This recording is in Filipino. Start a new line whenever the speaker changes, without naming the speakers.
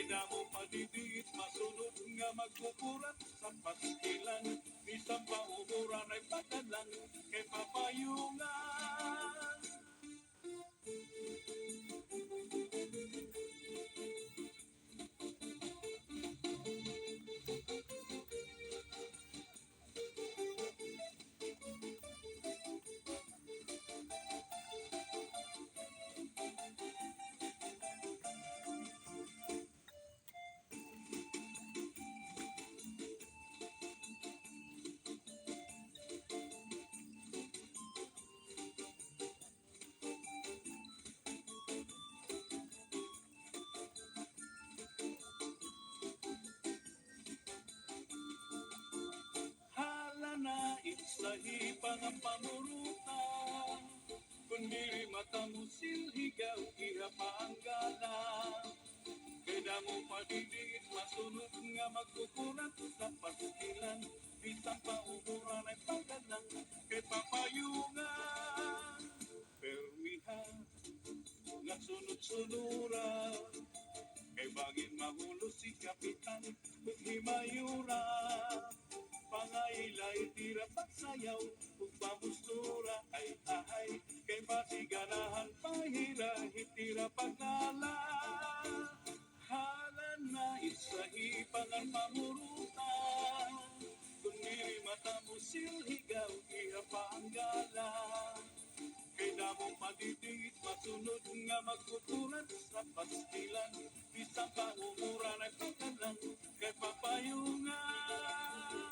damo padidit, masunod nga magkukurat sa paskilan. Bisang pauburan ay padalang kay papayungan. Sahipang ang pamuruta, kundi mata mo silhigaw, iha pa ang gala. Kaya mo padidit, masunod nga magkukurat sa paskilan. Bisang pauburan ay pagalang kay papayungan. Permiha, nga sunod-sunuran, kay bagin mahulo si Kapitan, maghimayura. Pangailay, tira pagsayaw, ug pamustura, ay ahay, kay pasiganahan, pahira, hitira paglala. Halan na isahipang ang pamurutan, kung diri mata mo silhigaw, iha pa ang gala. Kay damong padidit, masunod nga magkukulat sa pastilan, bisang paumuran ay pagkalang, kay papayungan.